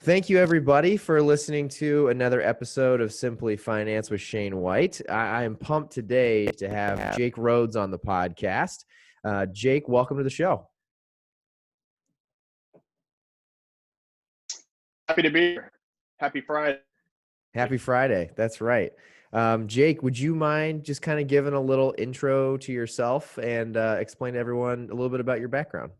Thank you, everybody, for listening to another episode of Simply Finance with Shane White. I am pumped today to have Jake Rhodes on the podcast. Jake, welcome to the show. Happy to be here. Happy Friday. Happy Friday. That's right. Jake, would you mind just kind of giving a little intro to yourself and explain to everyone a little bit about your background?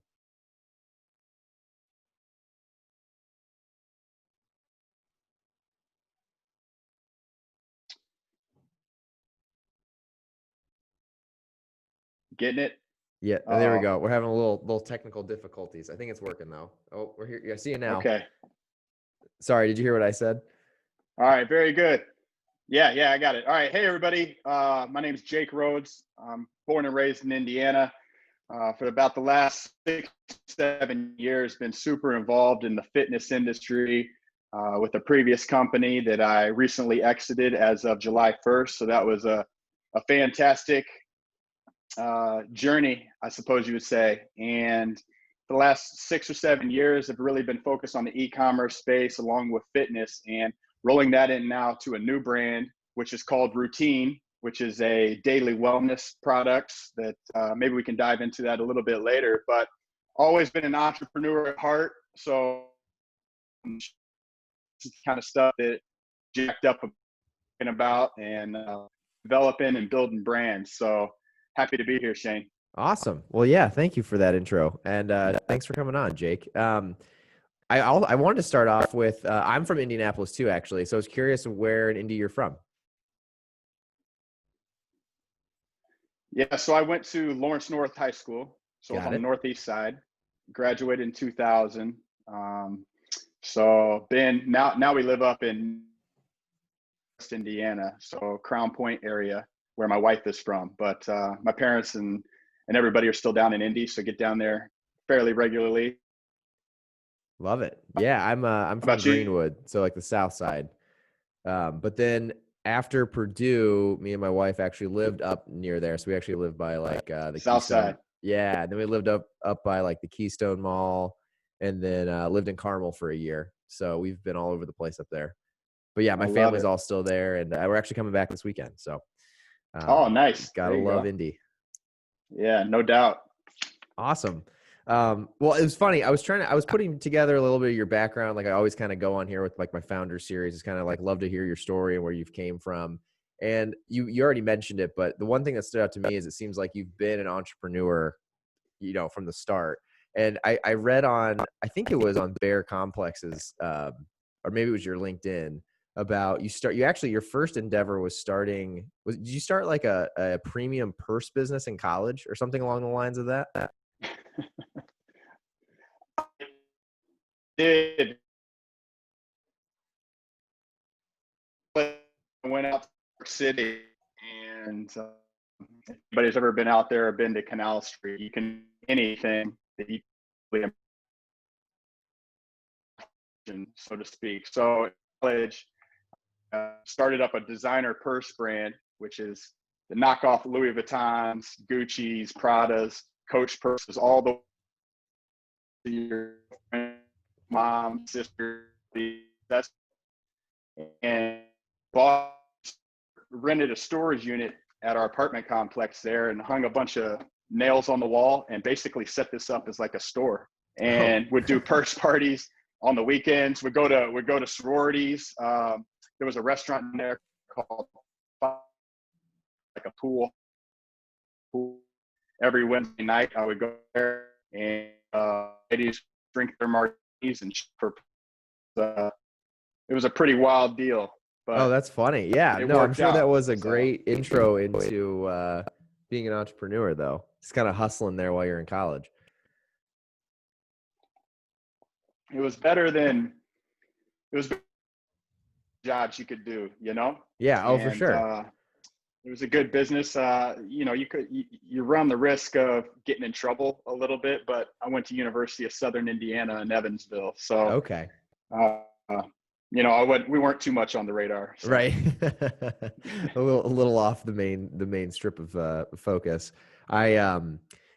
Getting it? Yeah, there we go. We're having a little technical difficulties. I think it's working though. Oh, we're here. I see you now. Okay. Sorry, did you hear what I said? All right. Very good. Yeah, I got it. All right. Hey, everybody. My name is Jake Rhodes. I'm born and raised in Indiana. For about the last 6-7 years, been super involved in the fitness industry with a previous company that I recently exited as of July 1st. So that was a fantastic journey, I suppose you would say. And for the last 6 or 7 years, I've really been focused on the e-commerce space along with fitness and rolling that in now to a new brand, which is called Routine, which is a daily wellness product that maybe we can dive into that a little bit later. But always been an entrepreneur at heart. So kind of stuff that jacked up about and developing and building brands. So happy to be here, Shane. Awesome. Well, yeah, thank you for that intro. And thanks for coming on, Jake. I wanted to start off with, I'm from Indianapolis too, actually. So I was curious where in Indy you're from. Yeah, so I went to Lawrence North High School. So I was on the northeast side, graduated in 2000. So now we live up in West Indiana, so Crown Point area where my wife is from. But my parents and everybody are still down in Indy, so get down there fairly regularly. Love it. Yeah, I'm from Greenwood, so like the south side. But then after Purdue, me and my wife actually lived up near there. So we actually lived by like the south Keystone. Side. Yeah, and then we lived up by like the Keystone Mall, and then lived in Carmel for a year. So we've been all over the place up there. But yeah, my family's all still there, and we're actually coming back this weekend. So oh, nice. Gotta love Indy. Yeah, no doubt. Awesome. Well, it was funny. I was putting together a little bit of your background. Like I always kind of go on here with like my founder series. It's kind of like love to hear your story and where you've came from. And you already mentioned it, but the one thing that stood out to me is it seems like you've been an entrepreneur, from the start. And I read on, I think it was on Bear Komplex's, or maybe it was your LinkedIn, about your first endeavor was did you start like a premium purse business in college or something along the lines of that? Did I went out to New York City, and if anybody's ever been out there or been to Canal Street, you can anything that you so to speak. So college started up a designer purse brand, which is the knockoff Louis Vuittons, Gucci's, Prada's, Coach purses, all the your mom, sister, that's and rented a storage unit at our apartment complex there and hung a bunch of nails on the wall and basically set this up as like a store and would do purse parties on the weekends. Would go to sororities. There was a restaurant in there called like a pool. Every Wednesday night I would go there and ladies drink their martinis and it was a pretty wild deal. But that's funny. Yeah, no, I'm sure that was a great intro into being an entrepreneur, though. Just kind of hustling there while you're in college. It was better than jobs you could do, Yeah. Oh, for sure. It was a good business. You run the risk of getting in trouble a little bit, but I went to University of Southern Indiana in Evansville. So, okay. we weren't too much on the radar. So. Right. a little off the main strip of focus.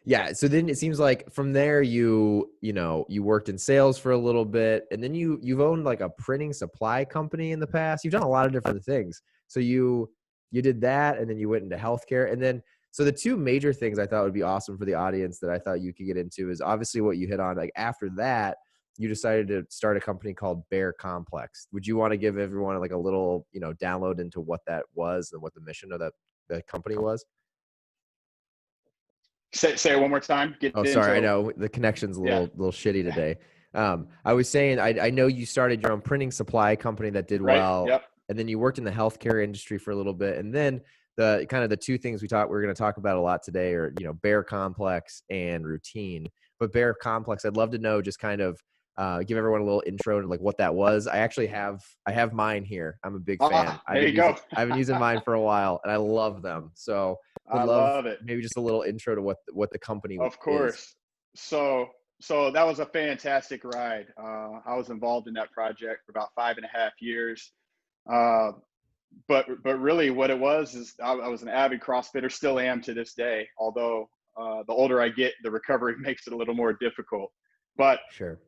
Yeah. So then it seems like from there, you worked in sales for a little bit, and then you've owned like a printing supply company in the past. You've done a lot of different things. So you did that, and then you went into healthcare, and then so the two major things I thought would be awesome for the audience that I thought you could get into is obviously what you hit on. Like after that, you decided to start a company called Bear Komplex. Would you want to give everyone like a little, download into what that was and what the mission of the company was? Say it one more time. Get Oh, sorry. I into know the connection's a yeah. little shitty today. I was saying, I know you started your own printing supply company that did Right. well, Yep. and then you worked in the healthcare industry for a little bit, and then the kind of the two things we're going to talk about a lot today are, Bear Complex and routine. But Bear Complex, I'd love to know just kind of give everyone a little intro to like what that was. I have mine here. I'm a big fan. There you go. I've been using mine for a while, and I love them. So would I love love it. maybe just a little intro to what the company Of is. course. So so that was a fantastic ride. I was involved in that project for about 5.5 years. Uh, but really, what it was is I was an avid CrossFitter, still am to this day. Although the older I get, the recovery makes it a little more difficult. But Sure.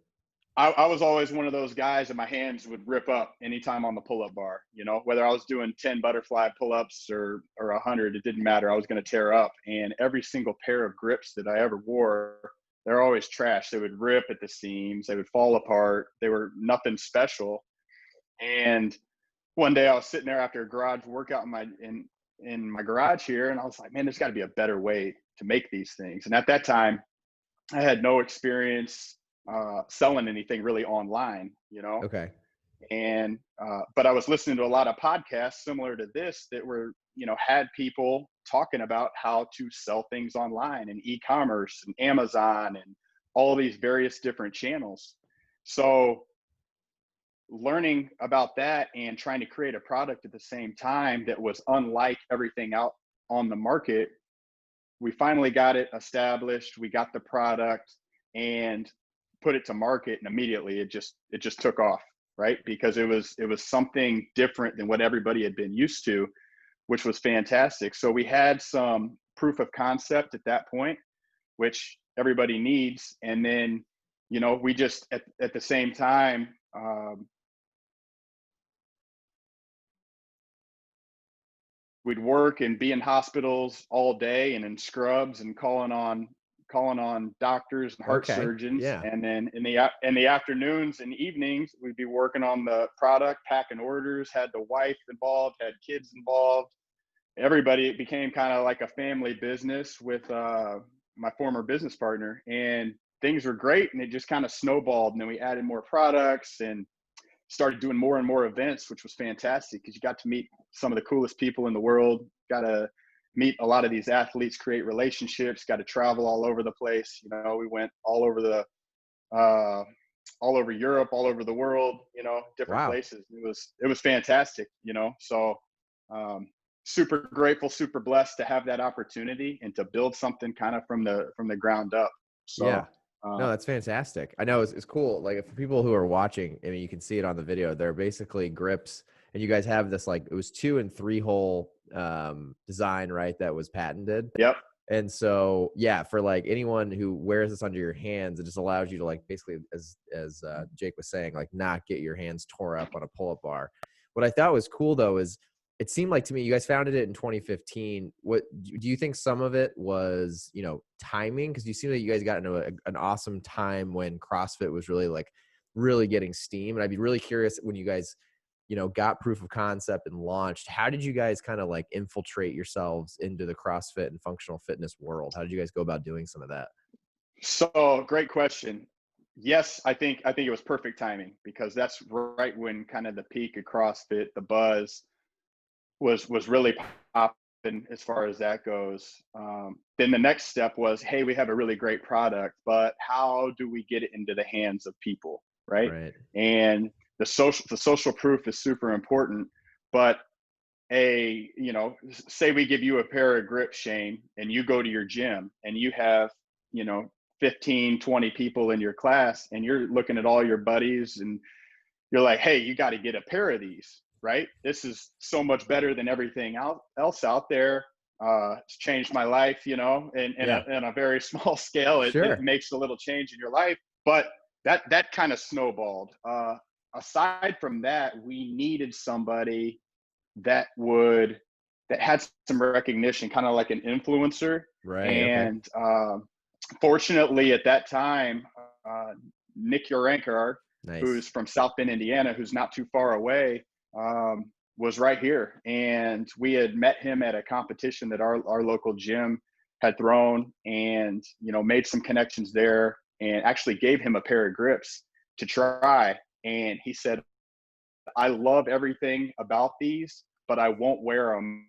I was always one of those guys that my hands would rip up anytime on the pull-up bar. Whether I was doing 10 butterfly pull-ups or 100, it didn't matter. I was going to tear up. And every single pair of grips that I ever wore, they're always trash. They would rip at the seams. They would fall apart. They were nothing special. And one day I was sitting there after a garage workout in my garage here, and I was like, man, there's got to be a better way to make these things. And at that time, I had no experience selling anything really online, Okay. and but I was listening to a lot of podcasts similar to this that were, had people talking about how to sell things online and e-commerce and Amazon and all these various different channels. So learning about that and trying to create a product at the same time that was unlike everything out on the market, we finally got it established. We got the product and put it to market, and immediately it just took off, right? Because it was something different than what everybody had been used to, which was fantastic. So we had some proof of concept at that point, which everybody needs. And then, we just at the same time, we'd work and be in hospitals all day and in scrubs and calling on doctors and heart Okay. surgeons. Yeah. And then in the afternoons and evenings, we'd be working on the product, packing orders, had the wife involved, had kids involved. Everybody, it became kind of like a family business with my former business partner, and things were great, and it just kind of snowballed. And then we added more products and started doing more and more events, which was fantastic because you got to meet some of the coolest people in the world, got to meet a lot of these athletes, create relationships, got to travel all over the place. We went all over Europe, all over the world, different Wow. places. It was fantastic, so super grateful, super blessed to have that opportunity and to build something kind of from the ground up. So Yeah. No, that's fantastic. I know it's cool. Like for people who are watching, I mean, you can see it on the video. They're basically grips, and you guys have this like it was 2 and 3 hole design, right? That was patented. yep. And so, yeah, for like anyone who wears this under your hands, it just allows you to like basically, as Jake was saying, like not get your hands tore up on a pull-up bar. What I thought was cool though is it seemed like to me you guys founded it in 2015. What do you think some of it was, timing? Because you seem like you guys got into an awesome time when CrossFit was really like really getting steam. And I'd be really curious when you guys got proof of concept and launched, how did you guys kind of like infiltrate yourselves into the CrossFit and functional fitness world? How did you guys go about doing some of that? So great question. Yes, I think it was perfect timing because that's right when kind of the peak of CrossFit, the buzz was really popping as far as that goes. Then the next step was, hey, we have a really great product, but how do we get it into the hands of people, right? Right. And the social proof is super important. But say we give you a pair of grips, Shane, and you go to your gym and you have, you know, 15, 20 people in your class, and you're looking at all your buddies and you're like, hey, you got to get a pair of these, right? This is so much better than everything else out there. It's changed my life, in Yeah. a very small scale. It Sure. makes a little change in your life, but that kind of snowballed. Aside from that, we needed somebody that would that had some recognition, kind of like an influencer. Right. Okay. And fortunately, at that time, uh, Nick Urankar, Nice. who's from South Bend, Indiana, who's not too far away, was right here. And we had met him at a competition that our local gym had thrown, and made some connections there, and actually gave him a pair of grips to try. And he said, I love everything about these, but I won't wear them.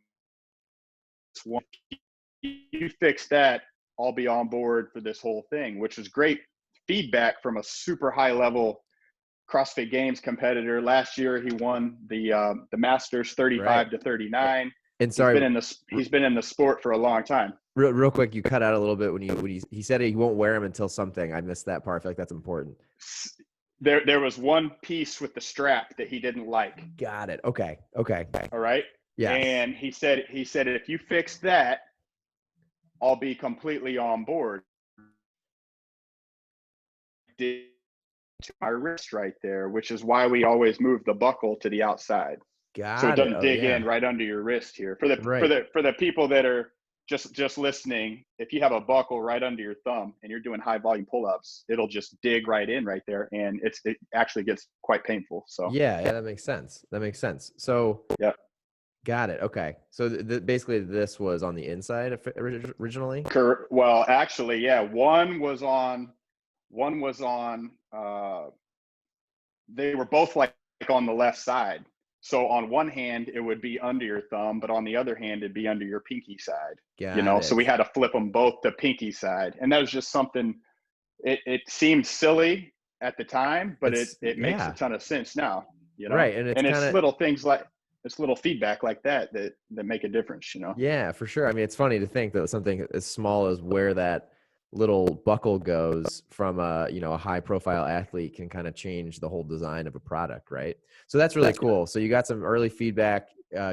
You fix that, I'll be on board for this whole thing, which is great feedback from a super high level CrossFit Games competitor. Last year, he won the Masters Right. 35-39. And He's sorry, been in this. He's been in the sport for a long time. real quick, you cut out a little bit when he said he won't wear them until something. I missed that part. I feel like that's important. There was one piece with the strap that he didn't like. Got it. Okay. Okay. All right. Yes. And he said if you fix that, I'll be completely on board. Did to my wrist right there, which is why we always move the buckle to the outside, so it Got it. doesn't Oh dig in yeah. right under your wrist here. Right. For the people that are just listening, if you have a buckle right under your thumb and you're doing high volume pull-ups, it'll just dig right in right there, and it actually gets quite painful. So Yeah. Yeah. That makes sense. That makes sense. So yeah. got it. Okay. So basically this was on the inside originally. Well, actually, yeah, one was on they were both like on the left side. So on one hand, it would be under your thumb, but on the other hand, it'd be under your pinky side. Got So it. we had to flip them both to pinky side, and that was just something. It seemed silly at the time, but It's it makes a yeah. ton of sense now. Right. And it's And kind it's of, little things like it's little feedback like that make a difference. yeah, for sure. I mean, it's funny to think that something as small as where that little buckle goes from a high profile athlete can kind of change the whole design of a product, right? So that's really cool. So you got some early feedback,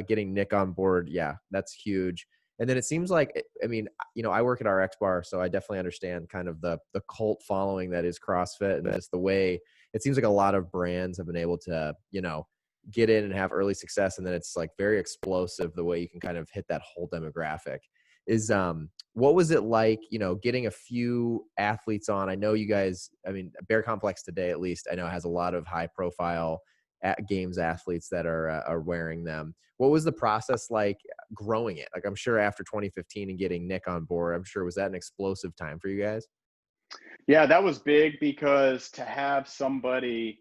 getting Nick on board. Yeah, that's huge. And then it seems like, I mean, I work at RX Bar, so I definitely understand kind of the cult following that is CrossFit, and that's the way it seems like a lot of brands have been able to, get in and have early success, and then it's like very explosive the way you can kind of hit that whole demographic. Is what was it like, getting a few athletes on? I know you guys, I mean, Bear Komplex today, at least I know, has a lot of high profile games athletes that are wearing them. What was the process like growing it? Like, I'm sure after 2015 and getting Nick on board, I'm sure, was that an explosive time for you guys? Yeah, that was big, because to have somebody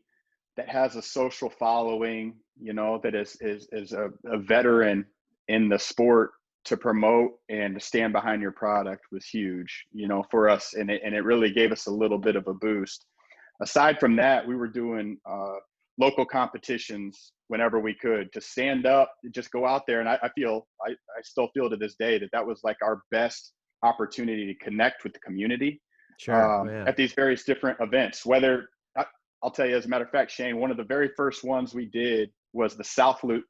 that has a social following, that is a veteran in the sport, to promote and to stand behind your product was huge, for us, and it really gave us a little bit of a boost. Aside from that, we were doing local competitions whenever we could, to stand up, just go out there, and I still feel to this day that was like our best opportunity to connect with the community, Sure. Oh, yeah. at these various different events. I'll tell you, as a matter of fact, Shane, one of the very first ones we did was the South Loop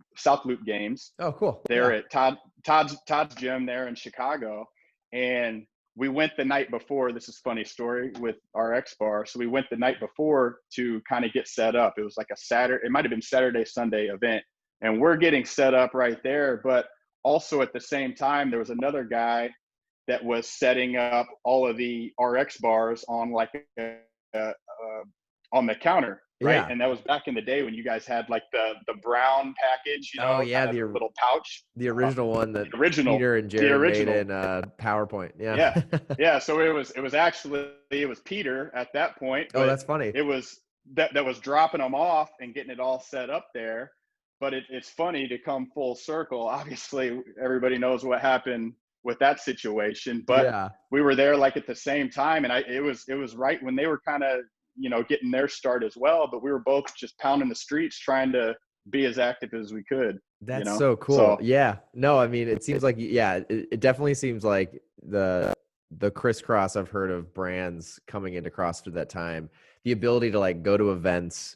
Games Oh, cool. there Yeah. at Todd's gym there in Chicago. And we went the night before. This is a funny story with our X Bar. So we went the night before to kind of get set up. It was like a Saturday, it might have been Saturday, Sunday event. And we're getting set up right there. But also at the same time, there was another guy that was setting up all of the RX bars on like a on the counter, right? Yeah. And that was back in the day when you guys had like the brown package, Oh, yeah. kind of little pouch. The original one that The original, Peter and the Jared made original. in PowerPoint. Yeah. Yeah, yeah. So it was Peter at that point, Oh, but that's funny. it was that was dropping them off and getting it all set up there. But it's funny to come full circle. Obviously, everybody knows what happened with that situation, but Yeah. we were there like at the same time, and it was right when they were kind of getting their start as well. But we were both just pounding the streets trying to be as active as we could. That's so cool. So Yeah. No, I mean, it seems like, yeah, it definitely seems like the crisscross I've heard of brands coming into CrossFit at that time, the ability to like go to events,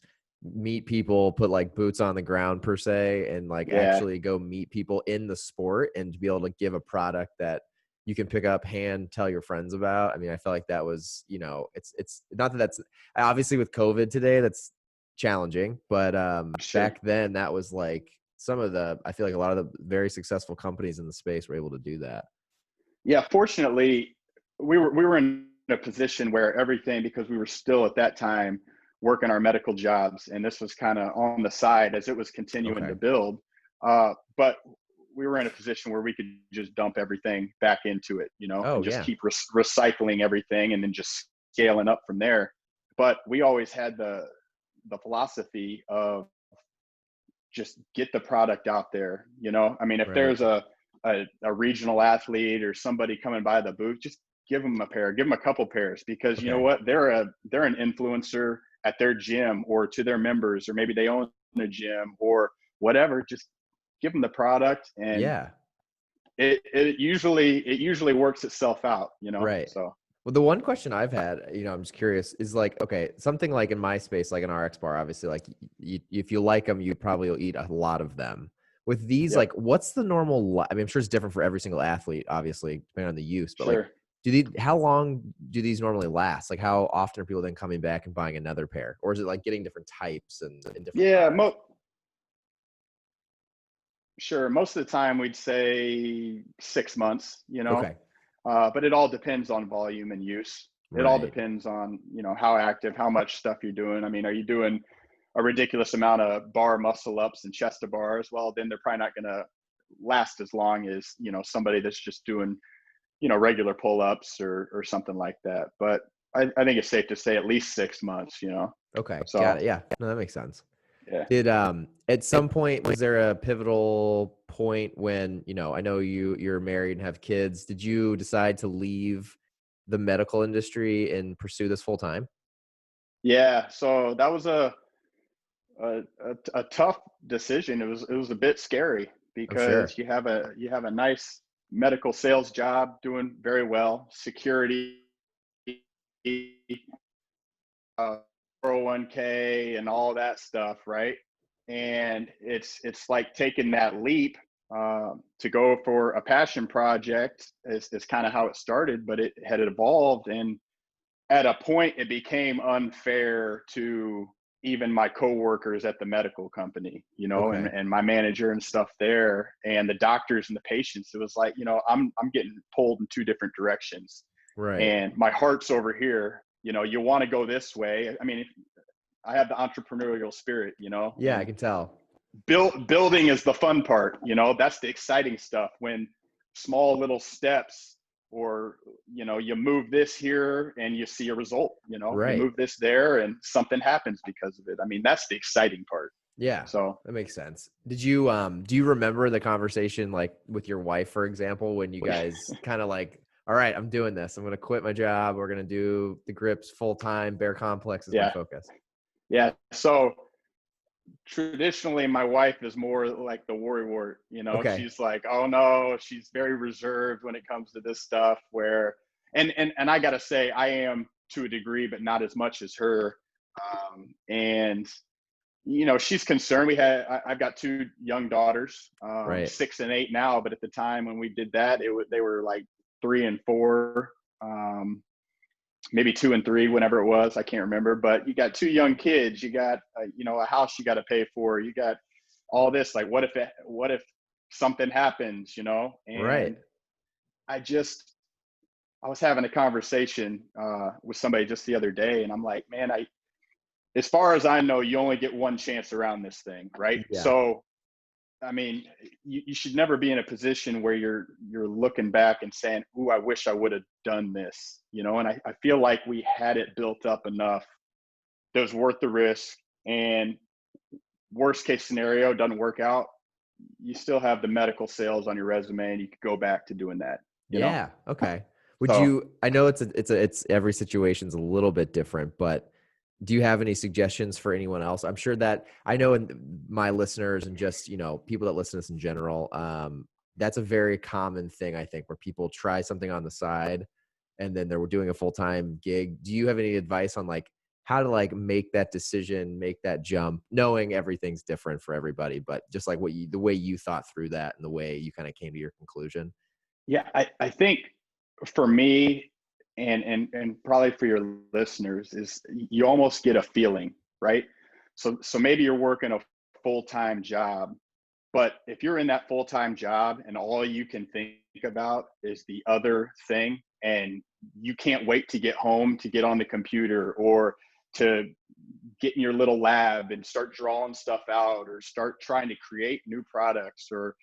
meet people, put like boots on the ground per se, and like Yeah, actually go meet people in the sport and to be able to give a product that you can pick up, hand, tell your friends about. I mean, I felt like that was, it's not that that's obviously with COVID today, that's challenging, but sure. back then that was like I feel like a lot of the very successful companies in the space were able to do that. Yeah, fortunately, we were in a position where everything, because we were still at that time working our medical jobs, and this was kind of on the side as it was continuing Okay. to build. But we were in a position where we could just dump everything back into it, Oh and just yeah. keep recycling everything, and then just scaling up from there. But we always had the philosophy of just get the product out there. I mean, if Right. there's a regional athlete or somebody coming by the booth, just give them a pair, give them a couple pairs, because you know Okay. what, they're an influencer at their gym or to their members, or maybe they own a gym or whatever. Just give them the product, and Yeah. it usually works itself out. Right. So Well, the one question I've had, I'm just curious, is like, okay, something like in my space, like an RX bar, obviously, like if you like them, you probably will eat a lot of them. With these, yep, like, what's the normal? I mean, I'm sure it's different for every single athlete, obviously, depending on the use. But like, sure. how long do these normally last? Like, how often are people then coming back and buying another pair, or is it like getting different types and different Yeah, products? sure. Most of the time, we'd say 6 months. Okay. But it all depends on volume and use. It all Right. depends on how active, how much stuff you're doing. I mean, are you doing a ridiculous amount of bar muscle ups and chest to bars? Well, then they're probably not going to last as long as somebody that's just doing regular pull ups or something like that. But I think it's safe to say at least 6 months. Okay. Got So it. Yeah. No, that makes sense. yeah. Did at some point was there a pivotal point when, I know you're married and have kids. Did you decide to leave the medical industry and pursue this full time? Yeah, so that was a tough decision. It was a bit scary, I'm sure. because you have a nice medical sales job doing very well, security, 401k, and all that stuff, right? And it's like taking that leap to go for a passion project is kind of how it started, but it had evolved, and at a point it became unfair to even my coworkers at the medical company, and, Okay. and my manager and stuff there, and the doctors and the patients. It was like, I'm getting pulled in two different directions, Right. and my heart's over here. You want to go this way. I mean, I have the entrepreneurial spirit, Yeah, I and can tell. building is the fun part. That's the exciting stuff, when small little steps, or you move this here and you see a result. You Right. move this there and something happens because of it. I mean, that's the exciting part. Yeah. So That makes sense. Did you do you remember the conversation like with your wife, for example, when you guys kind of like, all right, I'm doing this. I'm going to quit my job. We're going to do the grips full time. Bear Komplex is my yeah, focus. yeah. So traditionally, my wife is more like the worrywart. Okay. She's like, oh no, she's very reserved when it comes to this stuff. Where and I gotta say, I am to a degree, but not as much as her. And she's concerned. I've got two young daughters, Right. 6 and 8 now, but at the time when we did that, they were like 3 and 4. Maybe 2 and 3, whenever it was, I can't remember. But you got two young kids, you got a house you got to pay for, you got all this. Like, what if something happens, Right. And I just I was having a conversation with somebody just the other day, and I'm like, man, as far as I know, you only get one chance around this thing, right? Yeah. So I mean, you should never be in a position where you're looking back and saying, "Ooh, I wish I would have done this," And I feel like we had it built up enough that was worth the risk. And worst case scenario, doesn't work out, you still have the medical sales on your resume, and you could go back to doing that. Yeah. Okay. Would So you, I know it's every situation's a little bit different, but do you have any suggestions for anyone else? I'm sure that I know in my listeners and just, people that listen to this in general, that's a very common thing, I think, where people try something on the side and then they're doing a full-time gig. Do you have any advice on like how to like make that decision, make that jump, knowing everything's different for everybody, but just like the way you thought through that and the way you kind of came to your conclusion. Yeah, I think for me and probably for your listeners is you almost get a feeling, right? So maybe you're working a full-time job, but if you're in that full-time job and all you can think about is the other thing, and you can't wait to get home to get on the computer or to get in your little lab and start drawing stuff out or start trying to create new products or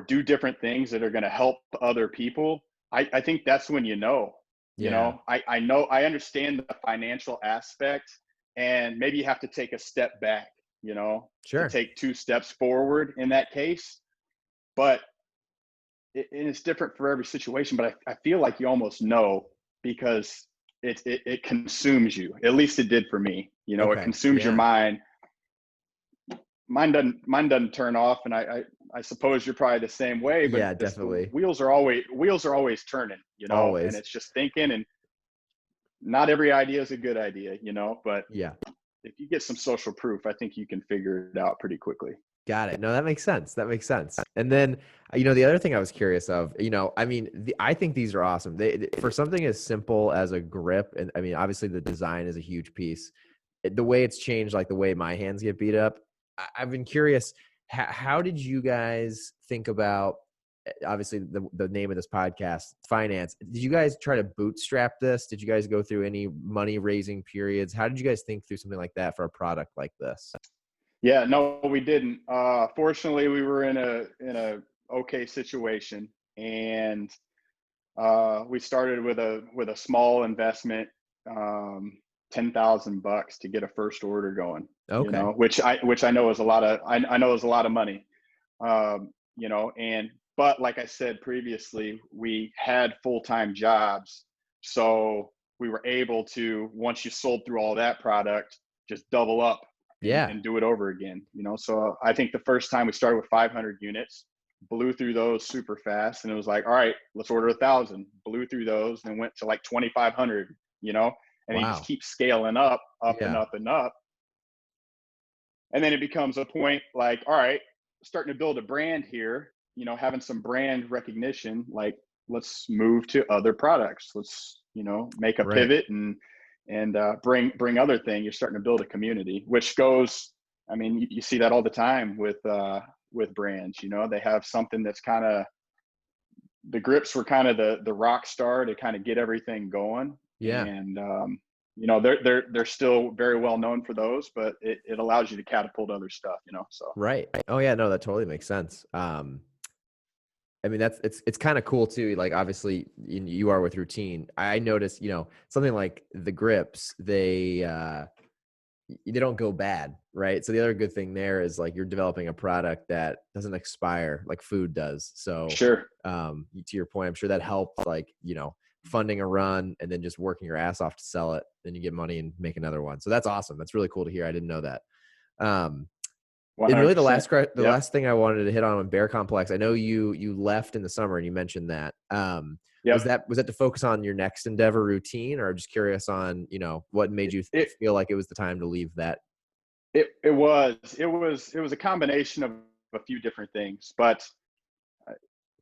do different things that are going to help other people, I think that's when Yeah, I understand the financial aspect, and maybe you have to take a step back, to sure. take two steps forward in that case. But and it's different for every situation, but I feel like you almost know because it consumes you. At least it did for me. It Okay. consumes your Yeah. mind. Mine doesn't turn off, and I suppose you're probably the same way, but Yeah, it's the definitely. wheels are always turning, and Always. it's just thinking, and not every idea is a good idea, but Yeah. if you get some social proof, I think you can figure it out pretty quickly. Got it. No, that makes sense. That makes sense. And then, the other thing I was curious of, I mean, I think these are awesome. For something as simple as a grip, and I mean, obviously the design is a huge piece. The way it's changed, like the way my hands get beat up, I've been curious. How did you guys think about, obviously the name of this podcast, finance? Did you guys try to bootstrap this? Did you guys go through any money raising periods? How did you guys think through something like that for a product like this? Yeah, no, we didn't. Fortunately, we were in a okay situation, and we started with a small investment, um, $10,000 to get a first order going. Okay. Which I know is a lot of I know is a lot of money. And but like I said previously, we had full-time jobs, so we were able to, once you sold through all that product, just double up and, Yeah. and do it over again. So I think the first time we started with 500 units, blew through those super fast, and it was like, all right, let's order 1,000. Blew through those and went to like 2,500. And then you just Wow. keep scaling up and Yeah. up and up. And then it becomes a point like, all right, starting to build a brand here, having some brand recognition, like let's move to other products. Let's, make a Right. pivot and bring other thing. You're starting to build a community, which goes, I mean, you see that all the time with brands. They have something that's kind of, the grips were kind of the rock star to kind of get everything going. Yeah. And they're still very well known for those, but it allows you to catapult other stuff. So Right. Oh yeah, no, that totally makes sense. I mean, it's kind of cool too. Like obviously you are with routine. I noticed, something like the grips, they don't go bad, right? So the other good thing there is like you're developing a product that doesn't expire like food does. So sure. to your point, I'm sure that helped, like, funding a run and then just working your ass off to sell it. Then you get money and make another one. So that's awesome. That's really cool to hear. I didn't know that. Um, and really, the 100%. Yep. last thing I wanted to hit on Bear Komplex. I know you left in the summer and you mentioned that. Was Yep. that to focus on your next endeavor routine, or just curious on what made you It feel like it was the time to leave that? it was a combination of a few different things, but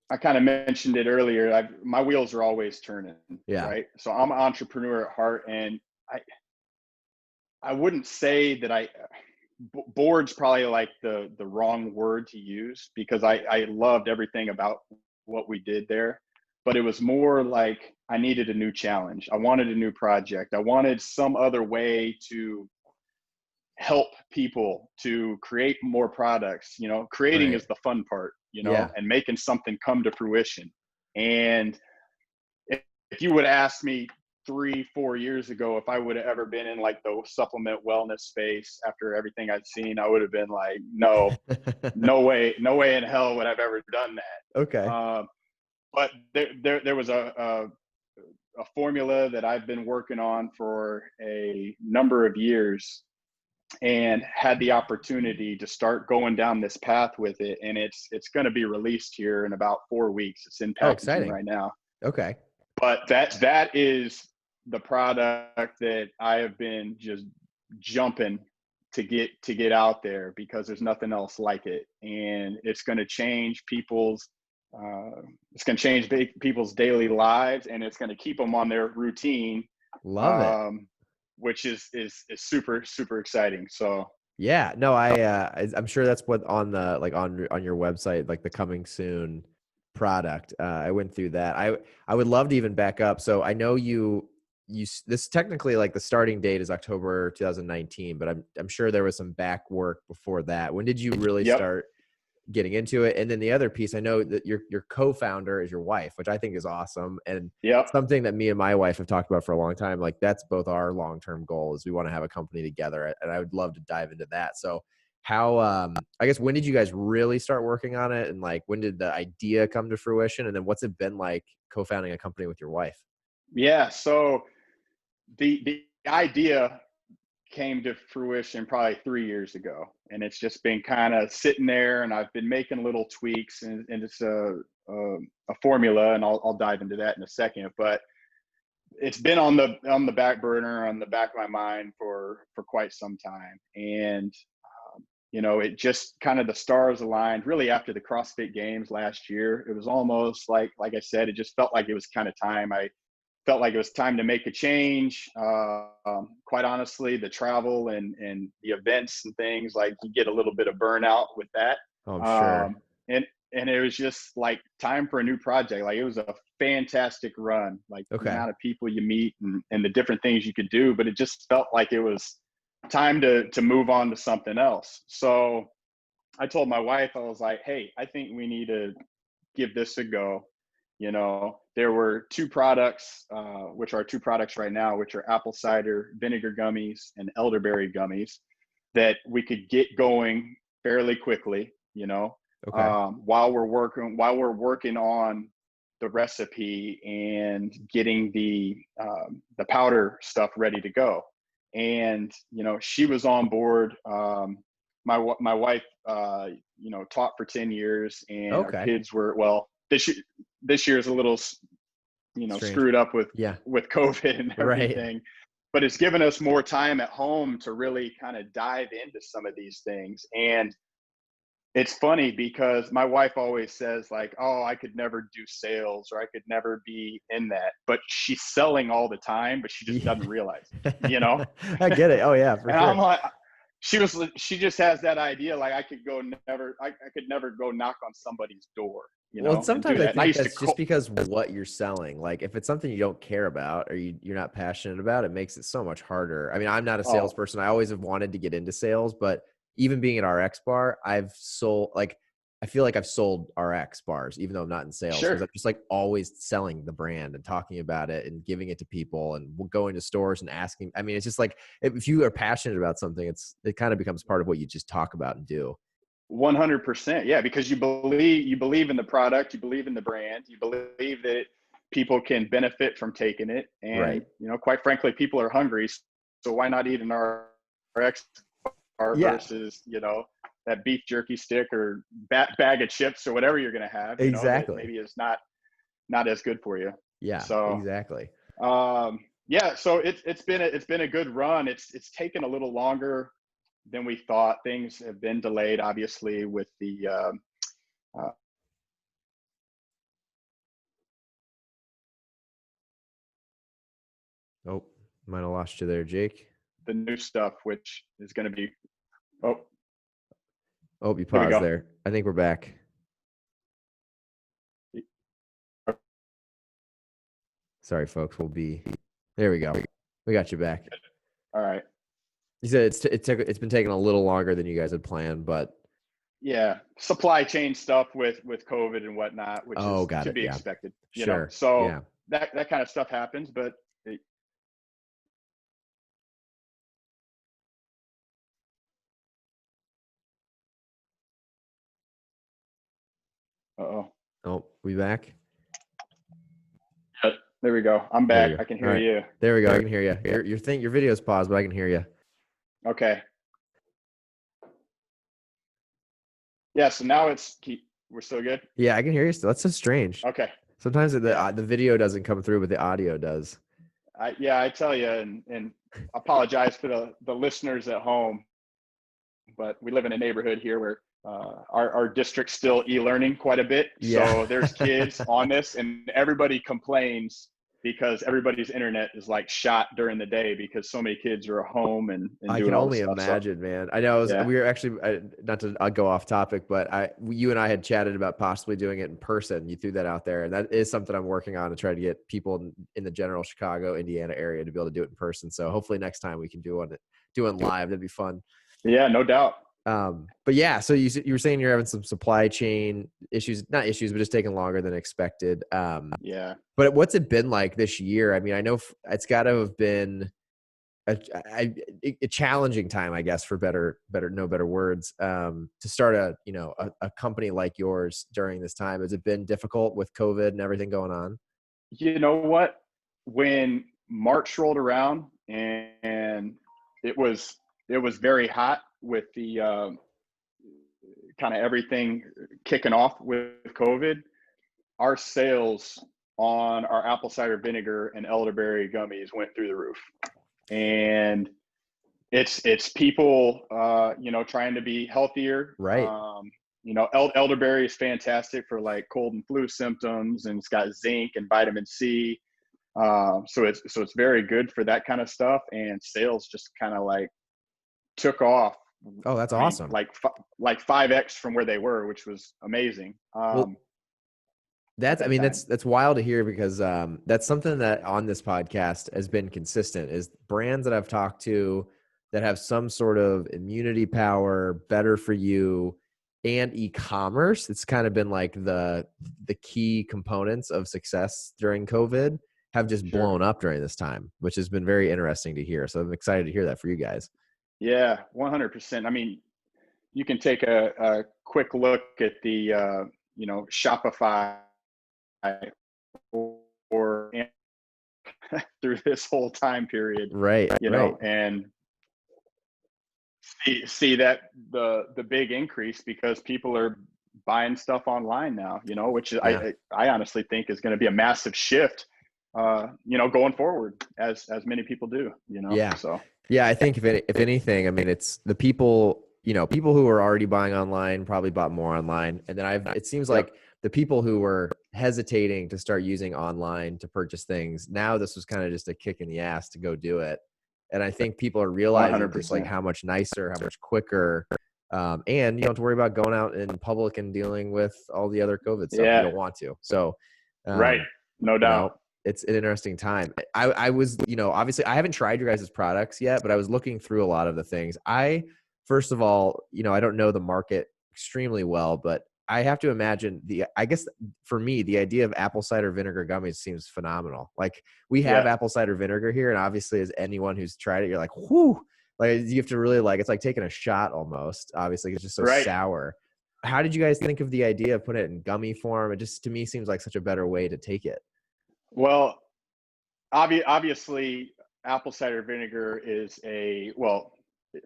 I kind of mentioned it earlier. My wheels are always turning, Yeah. right? So I'm an entrepreneur at heart, and I wouldn't say that bored's probably like the wrong word to use, because I loved everything about what we did there, but it was more like I needed a new challenge. I wanted a new project. I wanted some other way to help people, to create more products. Creating Right. is the fun part, Yeah. and making something come to fruition. And if you would ask me 3-4 years ago if I would have ever been in like the supplement wellness space after everything I'd seen, I would have been like, no, no way in hell would I've ever done that. Okay. But there was a formula that I've been working on for a number of years, and had the opportunity to start going down this path with it. And it's going to be released here in about 4 weeks. It's in Oh, packaging exciting. right now. Okay. But that is the product that I have been just jumping to get out there, because there's nothing else like it, and it's going to change people's daily lives, and it's going to keep them on their routine, Love it. um, which is super super exciting. So Yeah, no, I'm sure that's what on the like on your website, like the coming soon product. I went through that. I would love to even back up. So I know this technically like the starting date is October 2019, but I'm sure there was some back work before that. When did you really yep, start getting into it? And then the other piece, I know that your co-founder is your wife, which I think is awesome, and yep. something that me and my wife have talked about for a long time. Like that's both our long-term goal is we want to have a company together, and I would love to dive into that. So how I guess when did you guys really start working on it, and like when did the idea come to fruition, and then what's it been like co-founding a company with your wife? Yeah, so the idea came to fruition probably 3 years ago, and it's just been kind of sitting there, and I've been making little tweaks, and it's a formula, and I'll dive into that in a second. But it's been on the back burner, on the back of my mind for quite some time, and it just kind of the stars aligned really after the CrossFit Games last year. It was almost like I said, it just felt like it was kind of time. I felt like it was time to make a change. Quite honestly, the travel and the events and things, like you get a little bit of burnout with that. Oh, I'm sure. And it was just like time for a new project. Like it was a fantastic run, like the Okay. amount of people you meet and the different things you could do, but it just felt like it was time to move on to something else. So I told my wife, I was like, hey, I think we need to give this a go. There were two products, which are two products right now, which are apple cider vinegar gummies and elderberry gummies, that we could get going fairly quickly, Okay. while we're working on the recipe and getting the powder stuff ready to go. And she was on board. My wife, taught for 10 years, and our Okay. kids were, well, this year is a little Strange. screwed up with Yeah. COVID and Right. everything, but it's given us more time at home to really kind of dive into some of these things. And it's funny because my wife always says like, oh, I could never do sales, or I could never be in that, but she's selling all the time, but she just Yeah. doesn't realize it. I get it. Oh yeah, for And I'm sure. like, she just has that idea like I could never go knock on somebody's door, Well, and and do sometimes I that. And I think used to that's just because what you're selling. Like if it's something you don't care about or you're not passionate about, it makes it so much harder. I mean, I'm not a oh, salesperson. I always have wanted to get into sales, but even being at RX bar, I've sold like I feel like I've sold RX bars, even though I'm not in sales, because sure. I'm just like always selling the brand and talking about it and giving it to people and going to stores and asking. I mean, it's just like if you are passionate about something, it kind of becomes part of what you just talk about and do. 100%. Yeah, because you believe in the product, you believe in the brand, you believe that people can benefit from taking it, Right. and quite frankly, people are hungry. So why not eat an RX bar Yeah, versus that beef jerky stick or bag of chips or whatever you're going to have, that exactly. maybe is not as good for you. Yeah, So exactly. yeah, so it's been a good run. It's taken a little longer than we thought. Things have been delayed, obviously, with uh, Oh, might have lost you there, Jake. the new stuff, which is going to be. Oh, Oh, you here we paused go. there. I think we're back. Sorry, folks. There we go. We got you back. All right. You said it's been taking a little longer than you guys had planned, but Yeah, supply chain stuff with COVID and whatnot, which oh, is got to it. be Yeah, expected. sure. So Yeah. that kind of stuff happens, but oh, Oh, we back? there we go. I'm There we back. go. I can All hear right. you. There we go. I can hear you. Your video's paused, but I can hear you. Okay. Yeah. So now we're still good. Yeah, I can hear you still. That's so strange. Okay. Sometimes Yeah. the video doesn't come through, but the audio does. I tell you, and apologize for the listeners at home, but we live in a neighborhood here where our district's still e-learning quite a bit. Yeah. So there's kids on this, and everybody complains because everybody's internet is like shot during the day because so many kids are at home and I doing can all this only stuff. So imagine, man. I know yeah, we were actually, not to I'll go off topic, but you and I had chatted about possibly doing it in person. You threw that out there, and that is something I'm working on to try to get people in the general Chicago, Indiana area to be able to do it in person. So hopefully next time we can do it live. That'd be fun. yeah, no doubt. But yeah, so you were saying you're having some supply chain issues, not issues, but just taking longer than expected. Yeah. But what's it been like this year? I mean, I know it's got to have been a challenging time, I guess, for no better words, to start a company like yours during this time. Has it been difficult with COVID and everything going on? You know what? When March rolled around and it was very hot with the kind of everything kicking off with COVID, our sales on our apple cider vinegar and elderberry gummies went through the roof. And it's people trying to be healthier. Right. Elderberry is fantastic for like cold and flu symptoms, and it's got zinc and vitamin C. So it's very good for that kind of stuff. And sales just kind of like took off. Oh, that's awesome. Like 5x from where they were, which was amazing. Well, that's wild to hear, because that's something that on this podcast has been consistent, is brands that I've talked to that have some sort of immunity power, better for you, and e-commerce. It's kind of been like the key components of success during COVID have just blown up during this time, which has been very interesting to hear. So I'm excited to hear that for you guys. Yeah, 100%. I mean, you can take a quick look at the Shopify or through this whole time period, right? And see that the big increase because people are buying stuff online now, which is, I honestly think is going to be a massive shift, going forward as many people do, Yeah. So yeah, I think if anything, I mean, it's the people who are already buying online probably bought more online, and then it seems like the people who were hesitating to start using online to purchase things, now this was kind of just a kick in the ass to go do it. And I think people are realizing just like how much nicer, how much quicker, and you don't have to worry about going out in public and dealing with all the other COVID stuff. You don't want to. So, right. No doubt. It's an interesting time. I was, obviously I haven't tried your guys' products yet, but I was looking through a lot of the things. First of all, I don't know the market extremely well, but I have to imagine I guess for me, the idea of apple cider vinegar gummies seems phenomenal. Like, we have apple cider vinegar here, and obviously as anyone who's tried it, you're like, whoo, like you have to really it's like taking a shot almost. Obviously it's just so sour. How did you guys think of the idea of putting it in gummy form? It just, to me, seems like such a better way to take it. Well, obviously apple cider vinegar is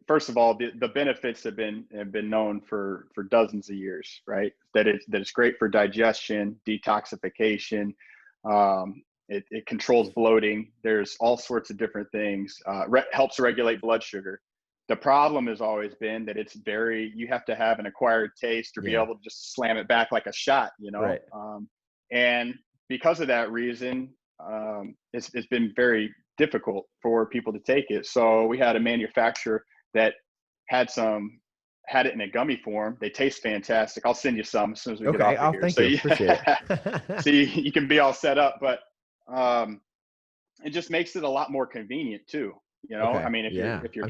first of all, the benefits have been known for dozens of years, right? That it's great for digestion, detoxification. It controls bloating. There's all sorts of different things. Helps regulate blood sugar. The problem has always been that you have to have an acquired taste or be able to just slam it back like a shot, Right. And because of that reason, it's been very difficult for people to take it. So we had a manufacturer that had it in a gummy form. They taste fantastic. I'll send you some as soon as we get off of here. Thank you. Appreciate it. So you can be all set up, but it just makes it a lot more convenient too. I mean, if you're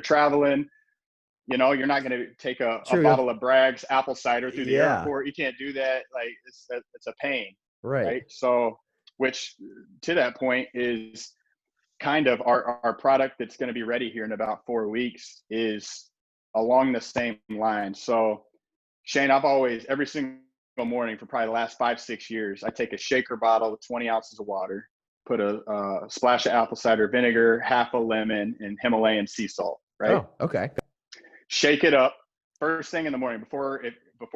traveling, you're not going to take a bottle of Bragg's apple cider through the airport. You can't do that. Like it's a pain. Right. So, which to that point is kind of our product that's going to be ready here in about 4 weeks is along the same line. So Shane, I've always, every single morning for probably the last 5-6 years, I take a shaker bottle with 20 ounces of water, put a splash of apple cider vinegar, half a lemon, and Himalayan sea salt. Right. Oh, okay. Shake it up first thing in the morning before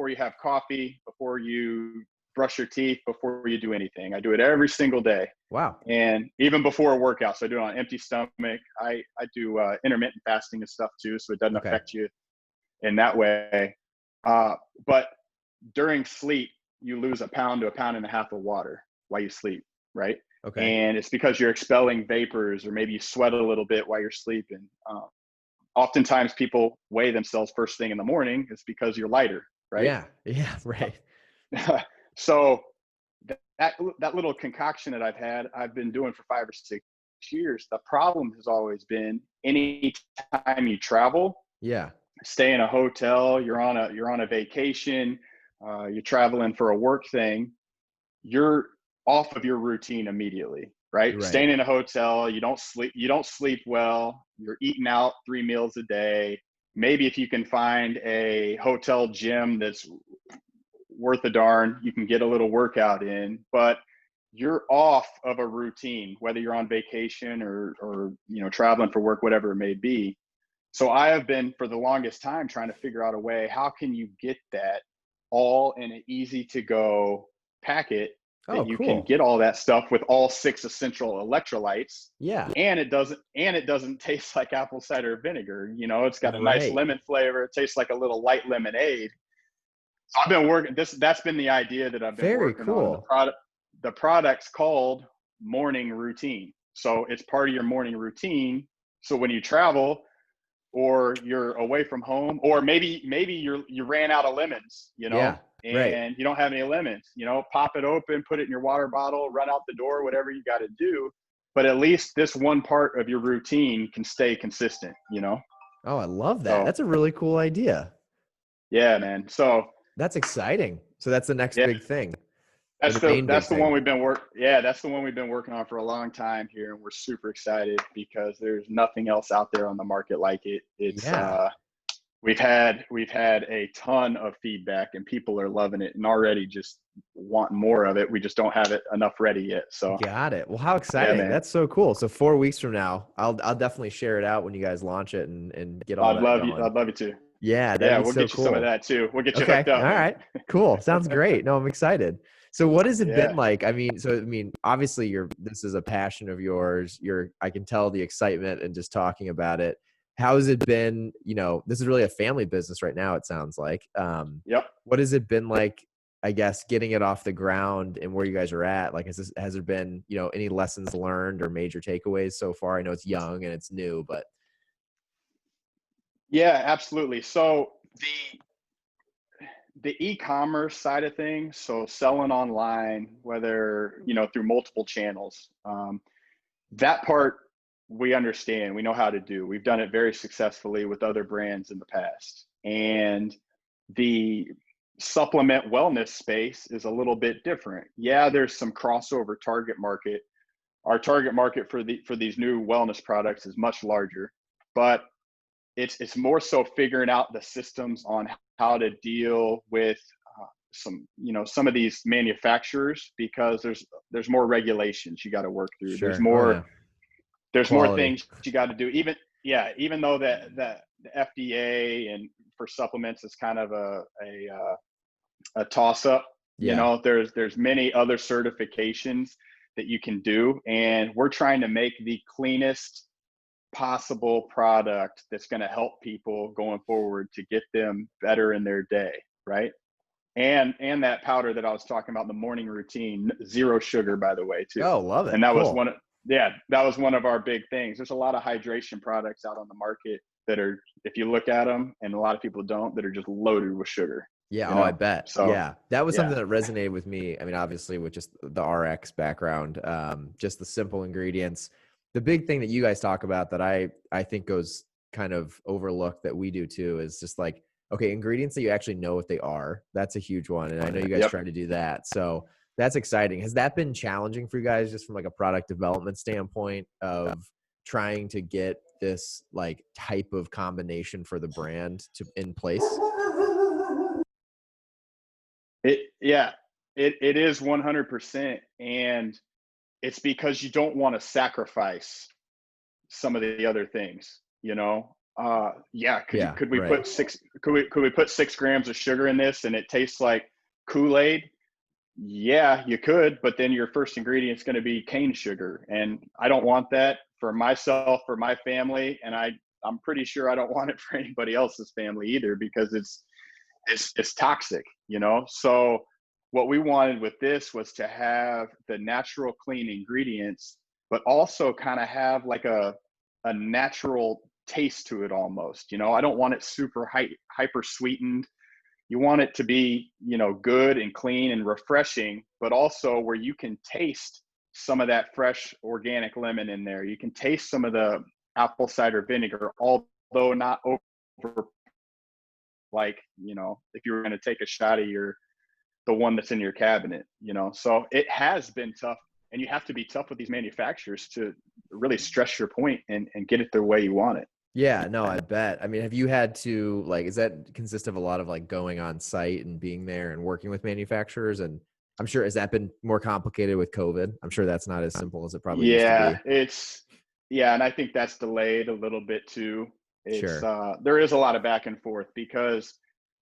you have coffee, before you brush your teeth before you do anything. I do it every single day. Wow. And even before workouts, I do it on empty stomach. I do intermittent fasting and stuff too, so it doesn't Okay. affect you in that way. But during sleep, you lose 1 pound to 1.5 pounds of water while you sleep, right? Okay. And it's because you're expelling vapors, or maybe you sweat a little bit while you're sleeping. Oftentimes people weigh themselves first thing in the morning. It's because you're lighter, right? Yeah. Yeah. Right. So that little concoction that I've been doing for 5 or 6 years. The problem has always been any time you travel, Yeah. stay in a hotel, you're on a vacation, you're traveling for a work thing, you're off of your routine immediately, right? Right. Staying in a hotel, you don't sleep well, you're eating out 3 meals a day. Maybe if you can find a hotel gym that's worth a darn, you can get a little workout in, but you're off of a routine, whether you're on vacation or traveling for work, whatever it may be. So I have been, for the longest time, trying to figure out a way, how can you get that all in an easy to go packet, Oh, that you can cool. get all that stuff with all 6 essential electrolytes, Yeah. and it doesn't taste like apple cider vinegar. It's got a nice Right. lemon flavor. It tastes like a little light lemonade. So I've been working this. That's been the idea that I've been Very working on. cool. The product's called Morning Routine. So it's part of your morning routine. So when you travel, or you're away from home, or maybe you ran out of lemons, Yeah. Right. and you don't have any lemons, pop it open, put it in your water bottle, run out the door, whatever you got to do. But at least this one part of your routine can stay consistent. Oh, I love that. So That's a really cool idea. yeah, man. So That's exciting. So that's the next yeah, big thing, or that's the the main big that's the thing. one that's the one we've been working on for a long time here, and we're super excited because there's nothing else out there on the market like it. It's Yeah. we've had a ton of feedback, and people are loving it and already just want more of it. We just don't have it enough ready yet. So Got it. Well, how yeah, exciting. man. That's so cool. So 4 weeks from now, I'll definitely share it out when you guys launch it and get all that going. I'd love you to. Yeah, that'd Yeah, be we'll so get you some of cool. that too. We'll get you Okay. hooked All up, man. right. Cool. Sounds great. No, I'm excited. So what has it been Yeah. like? I mean, obviously this is a passion of yours. I can tell the excitement and just talking about it. How has it been? This is really a family business right now, it sounds like. Yep. What has it been like, I guess, getting it off the ground and where you guys are at? Like, has there been, any lessons learned or major takeaways so far? I know it's young and it's new, but Yeah, absolutely. So the e-commerce side of things, so selling online, whether through multiple channels, that part we understand, we know how to do. We've done it very successfully with other brands in the past. And the supplement wellness space is a little bit different. Yeah, there's some crossover target market. Our target market for these new wellness products is much larger, but it's more so figuring out the systems on how to deal with some of these manufacturers, because there's more regulations you got to work through. There's sure. Oh, yeah. more Quality. things you got to do. Even though the FDA and for supplements is kind of a toss up. Yeah. There's many other certifications that you can do, and we're trying to make the cleanest possible product that's going to help people going forward to get them better in their day, right? And that powder that I was talking about, the morning routine, 0 sugar, by the way, too. Oh, love it. And that was Cool. one of our big things. There's a lot of hydration products out on the market that are, if you look at them, and a lot of people don't, that are just loaded with sugar. Yeah. Oh, I bet. So Yeah. That was yeah, something that resonated with me. I mean, obviously with just the RX background, just the simple ingredients. The big thing that you guys talk about that I think goes kind of overlooked that we do too is just like, okay, ingredients that you actually know what they are. That's a huge one. And I know you guys yep. try to do that. So that's exciting. Has that been challenging for you guys just from like a product development standpoint of trying to get this like type of combination for the brand in place? It is 100%, and it's because you don't want to sacrifice some of the other things. Yeah, Could we right. put 6 grams of sugar in this and it tastes like Kool-Aid? Yeah, you could, but then your first ingredient is going to be cane sugar, and I don't want that for myself, for my family, and I'm pretty sure I don't want it for anybody else's family either, because it's toxic, you know. So what we wanted with this was to have the natural clean ingredients, but also kind of have like a natural taste to it almost, you know. I don't want it super hyper sweetened. You want it to be, you know, good and clean and refreshing, but also where you can taste some of that fresh organic lemon in there. You can taste some of the apple cider vinegar, although not over, like, you know, if you were going to take a shot of the one that's in your cabinet, you know. So it has been tough, and you have to be tough with these manufacturers to really stress your point and get it the way you want it. Yeah, no, I bet. I mean, have you had to like, is that consist of a lot of like going on site and being there and working with manufacturers? And I'm sure, has that been more complicated with COVID? I'm sure that's not as simple as it probably used to Yeah, be. yeah, and I think that's delayed a little bit too. It's Sure. there is a lot of back and forth, because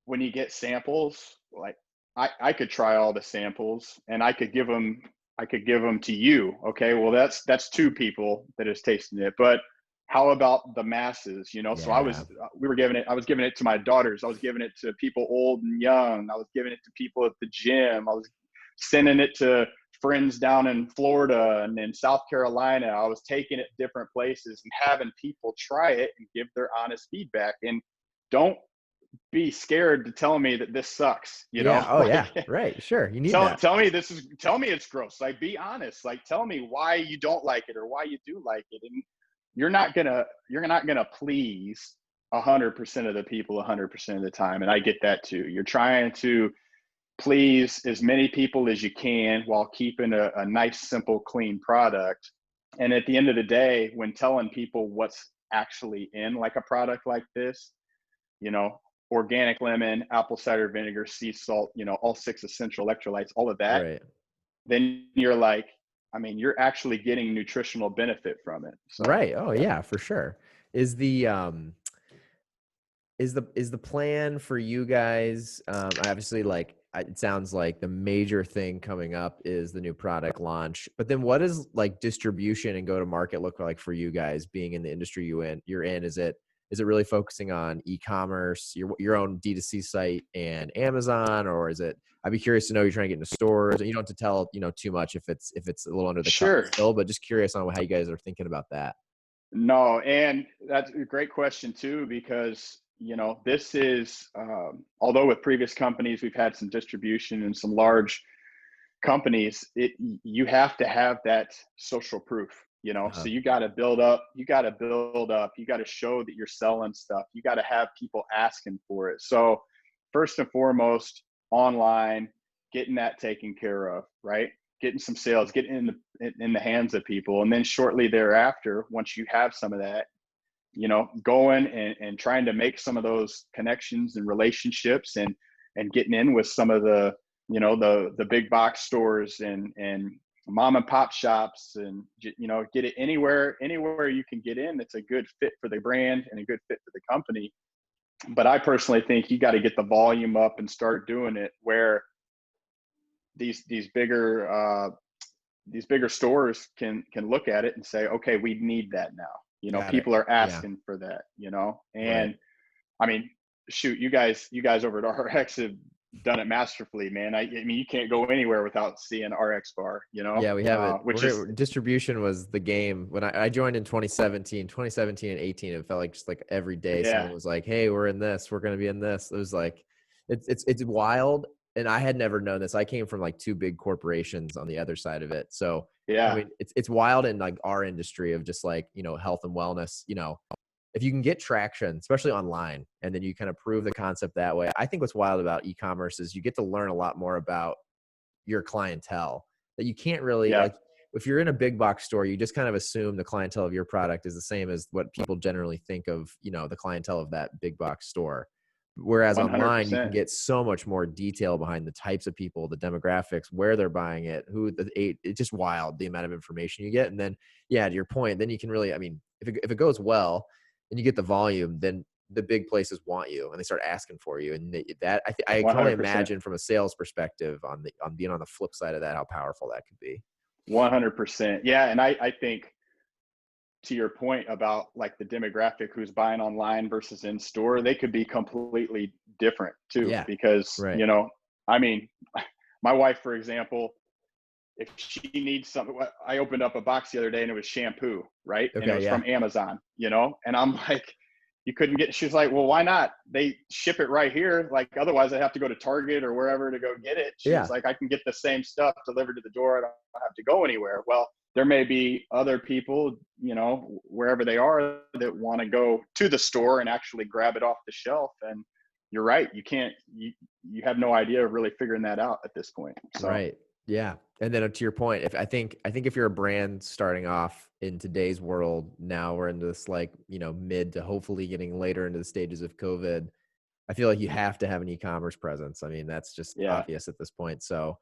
when you get samples, like I could try all the samples and I could give them to you. Okay, well that's two people that is tasting it, but how about the masses? You know, so Yeah. I was giving it to my daughters. I was giving it to people old and young. I was giving it to people at the gym. I was sending it to friends down in Florida and in South Carolina. I was taking it different places and having people try it and give their honest feedback. And don't be scared to tell me that this sucks, you know. Yeah. Oh, Like, yeah. Right. Sure. You need that. tell me it's gross. Like, be honest. Like, tell me why you don't like it or why you do like it. And you're not gonna please 100% of the people 100% of the time. And I get that too. You're trying to please as many people as you can while keeping a nice, simple, clean product. And at the end of the day, when telling people what's actually in like a product like this, you know, organic lemon, apple cider vinegar, sea salt, you know, all 6 essential electrolytes, all of that, Right. then you're like, I mean, you're actually getting nutritional benefit from it. So, Right. Oh, yeah. yeah, for sure. Is the, is the plan for you guys, obviously, like, it sounds like the major thing coming up is the new product launch, but then what is like distribution and go to market look like for you guys being in the industry you're in? Is it really focusing on e-commerce, your own D2C site and Amazon, or is it, I'd be curious to know, you're trying to get into stores, and you don't have to tell, too much if it's a little under the cover Sure. still, but just curious on how you guys are thinking about that. No, and that's a great question too, because you know this is although with previous companies we've had some distribution and some large companies, you have to have that social proof, you know. Uh-huh. So you got to build up, you got to build up, you got to show that you're selling stuff, you got to have people asking for it. So first and foremost, online, getting that taken care of, right? Getting some sales, getting in the hands of people, and then shortly thereafter, once you have some of that, you know, going and trying to make some of those connections and relationships, and getting in with some of the, you know, the big box stores and mom and pop shops, and you know, get it anywhere you can get in that's a good fit for the brand and a good fit for the company. But I personally think you got to get the volume up and start doing it where these bigger these bigger stores can look at it and say, okay, we need that now. You know, Got it. people are Yeah. asking for that, you know. Right. And I mean, shoot, you guys over at RX have done it masterfully, man. I mean, you can't go anywhere without seeing RX bar, you know, Yeah, we have it. which is, Distribution was the game when I joined in 2017 and 18. It felt like just like every day yeah, someone was like, "Hey, we're in this. We're going to be in this." It was like, it's wild. And I had never known this. I came from like two big corporations on the other side of it. So, I yeah, mean, it's wild in like our industry of just like, health and wellness, if you can get traction, especially online, and then you kind of prove the concept that way. I think what's wild about e-commerce is you get to learn a lot more about your clientele that you can't really yeah, like. If you're in a big box store, you just kind of assume the clientele of your product is the same as what people generally think of, the clientele of that big box store. Whereas online, you can 100%. get so much more detail behind the types of people, the demographics, where they're buying it, it's just wild the amount of information you get. And then, yeah, to your point, then you can really, I mean, if it goes well and you get the volume, then the big places want you and they start asking for you. And I can only 100%. imagine from a sales perspective on being on the flip side of that, how powerful that could be. 100%. Yeah. And I think, to your point about like the demographic who's buying online versus in store, they could be completely different too. Yeah. Because, Right. I mean, my wife, for example, if she needs something, I opened up a box the other day and it was shampoo, right? And it Okay. was Yeah. from Amazon, and I'm like, you couldn't get, she's like, well, why not? They ship it right here. Like, otherwise I have to go to Target or wherever to go get it. She was Yeah. like, I can get the same stuff delivered to the door. I don't have to go anywhere. Well, there may be other people, wherever they are, that want to go to the store and actually grab it off the shelf. And you're right. You have no idea of really figuring that out at this point. So. Right. Yeah. And then to your point, I think if you're a brand starting off in today's world, now we're into this like, mid to hopefully getting later into the stages of COVID, I feel like you have to have an e-commerce presence. I mean, that's just obvious at this point. So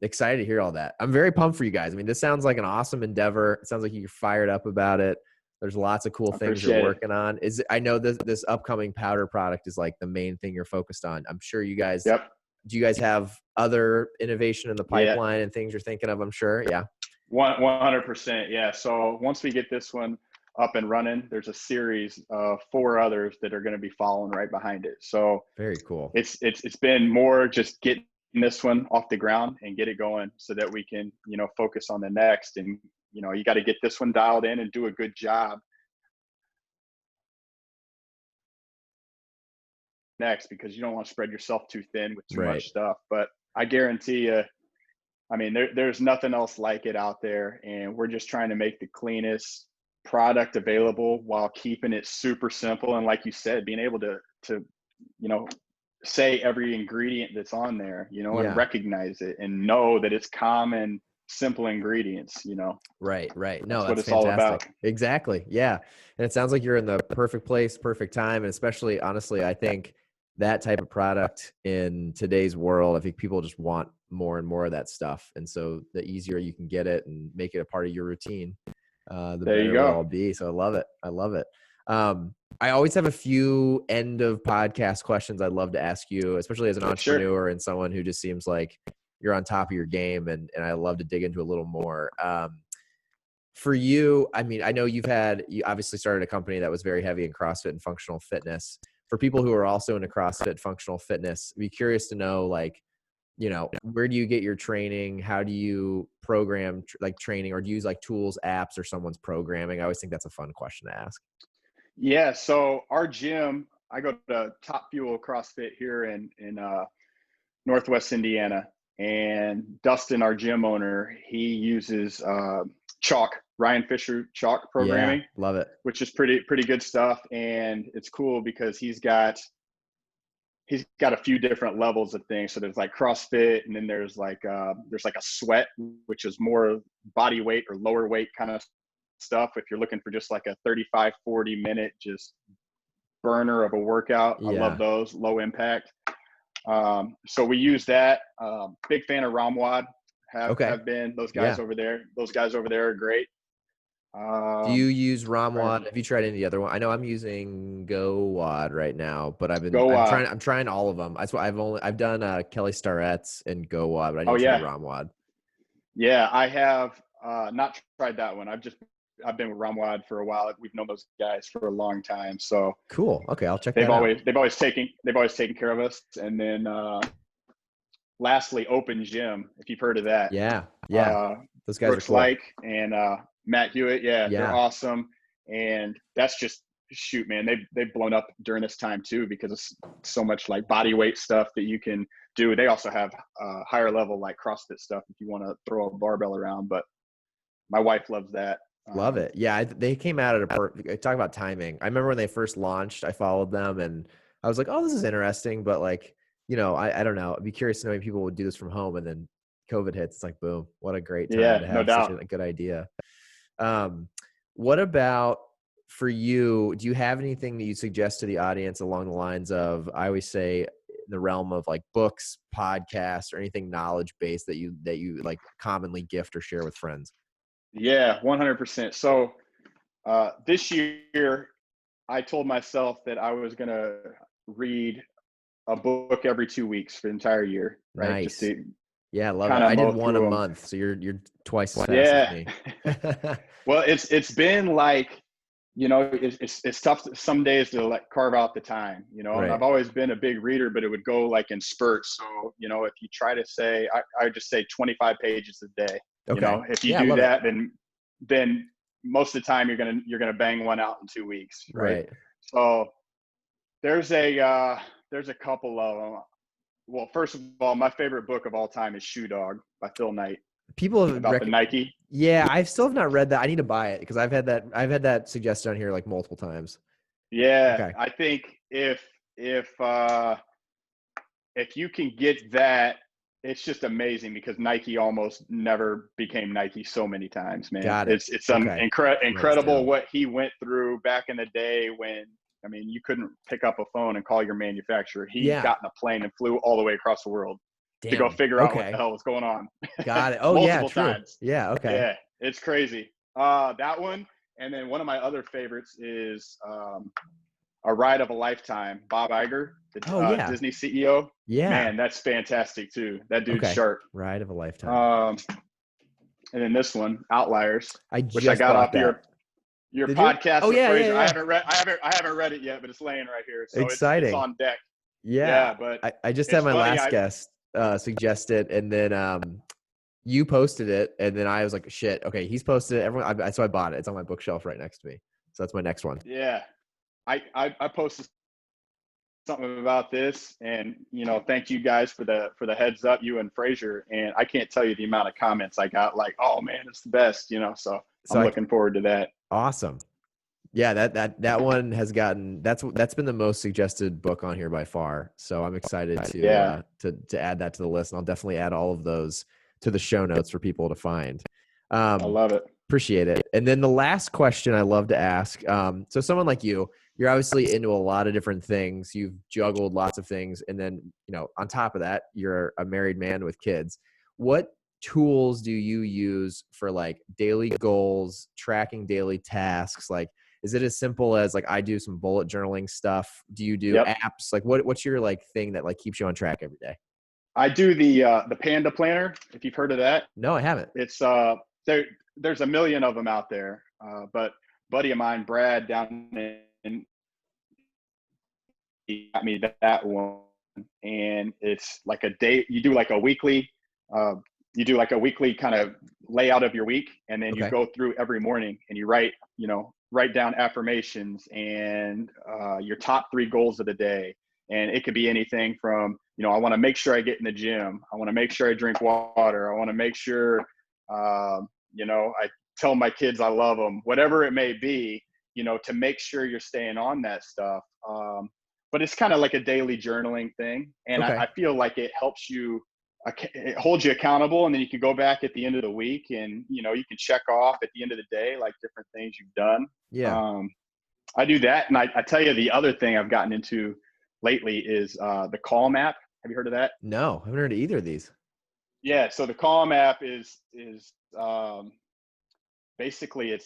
excited to hear all that. I'm very pumped for you guys. I mean, this sounds like an awesome endeavor. It sounds like you're fired up about it. There's lots of cool things you're working on. I know this upcoming powder product is like the main thing you're focused on. I'm sure you guys, do you guys have other innovation in the pipeline and things you're thinking of? I'm sure. Yeah. 100%. Yeah. So once we get this one up and running, there's a series of 4 others that are going to be following right behind it. So very cool. It's been more just getting this one off the ground and get it going so that we can, focus on the next. And, you got to get this one dialed in and do a good job next, because you don't want to spread yourself too thin with too much stuff. But I guarantee you, I mean, there's nothing else like it out there. And we're just trying to make the cleanest product available while keeping it super simple. And like you said, being able to say every ingredient that's on there, and recognize it and know that it's common, simple ingredients, Right. No, that's what it's it's fantastic. all about. Exactly. Yeah. And it sounds like you're in the perfect place, perfect time. And especially, honestly, I think that type of product in today's world, I think people just want more and more of that stuff. And so the easier you can get it and make it a part of your routine, the better it'll all be. So I love it. I always have a few end of podcast questions I'd love to ask you, especially as an entrepreneur and someone who just seems like you're on top of your game. And I love to dig into a little more. For you, I mean, I know you obviously started a company that was very heavy in CrossFit and functional fitness. For people who are also into CrossFit, functional fitness, I'd be curious to know, like, where do you get your training? How do you program training, or do you use like tools, apps, or someone's programming? I always think that's a fun question to ask. Yeah. So our gym, I go to Top Fuel CrossFit here in Northwest Indiana, and Dustin, our gym owner, he uses Chalk, Ryan Fisher Chalk programming. Yeah, love it. Which is pretty good stuff. And it's cool because he's got a few different levels of things. So there's like CrossFit, and then there's like a sweat, which is more body weight or lower weight kind of stuff. If you're looking for just like a 35-40 minute just burner of a workout, I love those, low impact. So we use that. Big fan of Ramwad. Have been. Those guys over there are great. Do you use Ramwad? Have you tried any of the other one? I know I'm using GoWad right now, but I'm trying all of them. That's why I've done Kelly Starrett's and GoWad, but I didn't try Ramwad. Yeah, I have not tried that one. I've been with Ramwad for a while. We've known those guys for a long time. So cool. Okay, I'll check that out. They've always taken care of us. And then lastly, Open Gym, if you've heard of that. Yeah. Those guys Brooks are cool. And Matt Hewitt. Yeah, they're awesome. And that's just, shoot, man, they've blown up during this time too, because of so much like body weight stuff that you can do. They also have higher level like CrossFit stuff if you want to throw a barbell around. But my wife loves that. Love it. Yeah, they came out at a perfect. Talk about timing. I remember when they first launched, I followed them and I was like, "Oh, this is interesting," but like, I don't know. I'd be curious to know if people would do this from home, and then COVID hits. It's like, boom! What a great time to have such a good idea. What about for you? Do you have anything that you suggest to the audience along the lines of, I always say, the realm of like books, podcasts, or anything knowledge based that you like commonly gift or share with friends? Yeah, 100%. So this year I told myself that I was going to read a book every 2 weeks for the entire year, right? Just Nice. to Yeah, I love it. kind of I did mow one a through them. month, so you're twice as fast as Yeah. me. Well, it's been like, it's tough some days to like carve out the time, and Right. I've always been a big reader, but it would go like in spurts. So, if you try to say, I would just say 25 pages a day, Okay. if you Yeah, I do love it. that, then most of the time you're going to bang one out in 2 weeks. Right. Right. So there's a couple of them. Well, first of all, my favorite book of all time is Shoe Dog by Phil Knight, People have about the Nike. Yeah, I still have not read that. I need to buy it because I've had that suggested on here like multiple times. Yeah, Okay. I think if you can get that, it's just amazing because Nike almost never became Nike so many times, man. Got it. It's Okay. Write this incredible down. what he went through back in the day when, you couldn't pick up a phone and call your manufacturer. He Yeah. got in a plane and flew all the way across the world to go Damn. figure out what the Okay. hell was going on. Got it. Oh yeah, Multiple true. times. Yeah, okay. Yeah, it's crazy. That one, and then one of my other favorites is A Ride of a Lifetime, Bob Iger, Oh the yeah. Disney CEO. Yeah. Man, that's fantastic too. That dude's Okay. sharp. Ride of a lifetime. Um, and then this one, Outliers, I which I just got bought off that. your Did you? podcast Oh with yeah, yeah, Fraser. yeah. I haven't read it yet, but it's laying right here, so it's Exciting. on deck. Yeah. Yeah, but I just had it's my funny. last guest suggest it, and then you posted it, and then I was like, shit, okay, he's posted it. So I bought it. It's on my bookshelf right next to me. So that's my next one. Yeah, I posted something about this, and thank you guys for the heads up, you and Fraser, and I can't tell you the amount of comments I got, like, oh man, it's the best, so So I'm looking forward to that. awesome. Yeah, that one has gotten that's been the most suggested book on here by far. So I'm excited Yeah, to add that to the list, and I'll definitely add all of those to the show notes for people to find. I Um, love it. Appreciate it. And then the last question I love to ask. So someone like you're obviously into a lot of different things. You've juggled lots of things, and then on top of that, you're a married man with kids. What tools do you use for like daily goals, tracking daily tasks? Like, is it as simple as like I do some bullet journaling stuff? Do you do Yep. apps? Like what's your like thing that like keeps you on track every day? I do the Panda Planner, if you've heard of that. No, I haven't. It's there's a million of them out there, but buddy of mine, Brad, down in, he got me that one, and it's like a day. Uh, you do like a weekly kind of layout of your week, and then you Okay. go through every morning and you write down affirmations and your top 3 goals of the day. And it could be anything from, I want to make sure I get in the gym. I want to make sure I drink water. I want to make sure, I tell my kids I love them, whatever it may be, to make sure you're staying on that stuff. But it's kind of like a daily journaling thing. And Okay. I feel like it helps you, it holds you accountable. And then you can go back at the end of the week and, you can check off at the end of the day, like different things you've done. Yeah. I do that. And I tell you, the other thing I've gotten into lately is the Calm app. Have you heard of that? No, I haven't heard of either of these. Yeah. So the Calm app is basically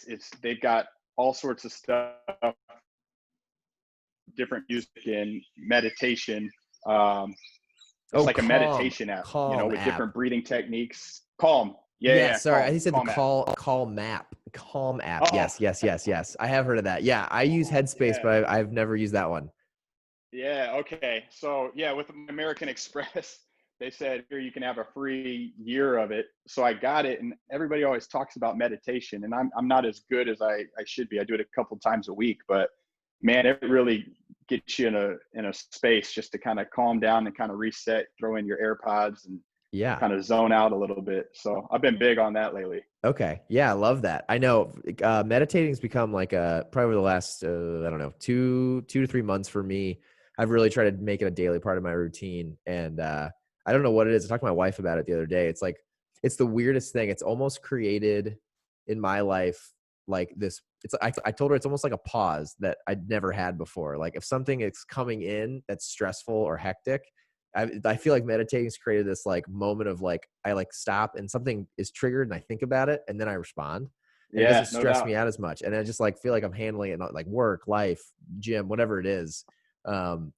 they've got all sorts of stuff, different music and meditation. It's Oh, like a meditation app, Calm with app. different breathing techniques. Calm. Yeah, Yeah, yeah, sorry. I think Calm. you said the Calm app. Calm app. Oh, Yes, yes, yes, yes. I have heard of that. Yeah, I use Headspace, yeah. but I've never used that one. Yeah. Okay. So yeah, with American Express, they said here you can have a free year of it. So I got it, and everybody always talks about meditation, and I'm not as good as I should be. I do it a couple times a week, but man, it really gets you in a space just to kind of calm down and kind of reset, throw in your AirPods and Yeah. kind of zone out a little bit. So I've been big on that lately. Okay. Yeah, I love that. I know meditating's become like probably over the last I don't know 2 to 3 months for me. I've really tried to make it a daily part of my routine, and I don't know what it is. I talked to my wife about it the other day. It's like it's the weirdest thing. It's almost created in my life like this. I told her it's almost like a pause that I'd never had before. Like if something is coming in that's stressful or hectic, I feel like meditating's created this like moment of like I like stop and something is triggered and I think about it and then I respond. and it Yeah, doesn't no stress doubt. me out as much. And I just like feel like I'm handling it, not like work, life, gym, whatever it is.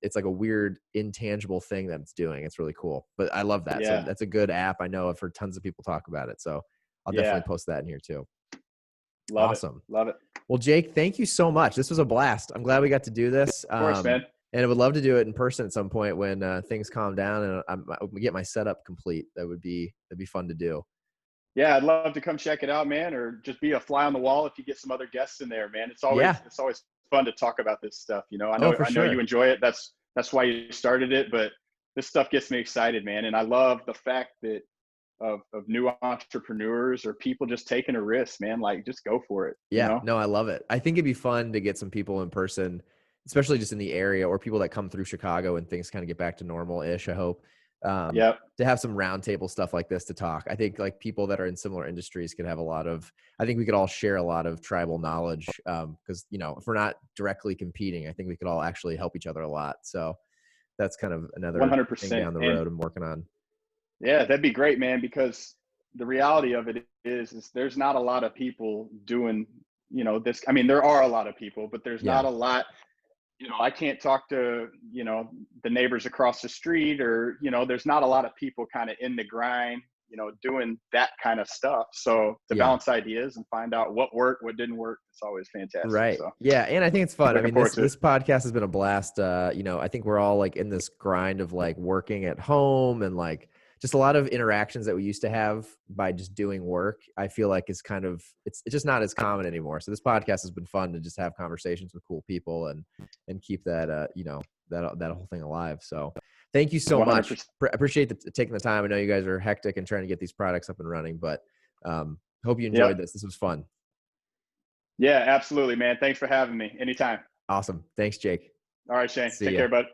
It's like a weird intangible thing that it's doing. It's really cool, but I love that. So Yeah, that's a good app. I know I've heard tons of people talk about it. So I'll definitely yeah, post that in here too. love it, Awesome. love it. Well, Jake, thank you so much. This was a blast. I'm glad we got to do this. Of course, man. And I would love to do it in person at some point when things calm down and I get my setup complete. That'd be fun to do. Yeah, I'd love to come check it out, man, or just be a fly on the wall if you get some other guests in there, man. Yeah. It's always fun to talk about this stuff. You know, Oh, for I know you sure. enjoy it. That's why you started it, but this stuff gets me excited, man. And I love the fact that of new entrepreneurs or people just taking a risk, man. Like just go for it, you Yeah. know? No, I love it. I think it'd be fun to get some people in person, especially just in the area or people that come through Chicago when things kind of get back to normal-ish, I hope. Yep. To have some roundtable stuff like this to talk. I think like people that are in similar industries could have a lot of, I think we could all share a lot of tribal knowledge. Cause you know, if we're not directly competing, I think we could all actually help each other a lot. So that's kind of another thing 100%. down the And road I'm working on. yeah, that'd be great, man, because the reality of it is there's not a lot of people doing, you know, this. I mean, there are a lot of people, but there's Yeah. not a lot. You know, I can't talk to, you know, the neighbors across the street, or, you know, there's not a lot of people kind of in the grind, you know, doing that kind of stuff. So to Yeah. bounce ideas and find out what worked, what didn't work, it's always fantastic. Right. So Yeah. And I think it's fun. I looking mean, forward to it. this podcast has been a blast. You know, I think we're all like in this grind of like working at home and like just a lot of interactions that we used to have by just doing work. I feel like it's kind of it's just not as common anymore. So this podcast has been fun to just have conversations with cool people and keep that you know, that whole thing alive. So thank you so much. 100%. Appreciate taking the time. I know you guys are hectic and trying to get these products up and running, but hope you enjoyed Yep. this. This was fun. Yeah, absolutely, man. Thanks for having me. Anytime. Awesome. Thanks, Jake. All right, Shane. See Take ya. care, bud.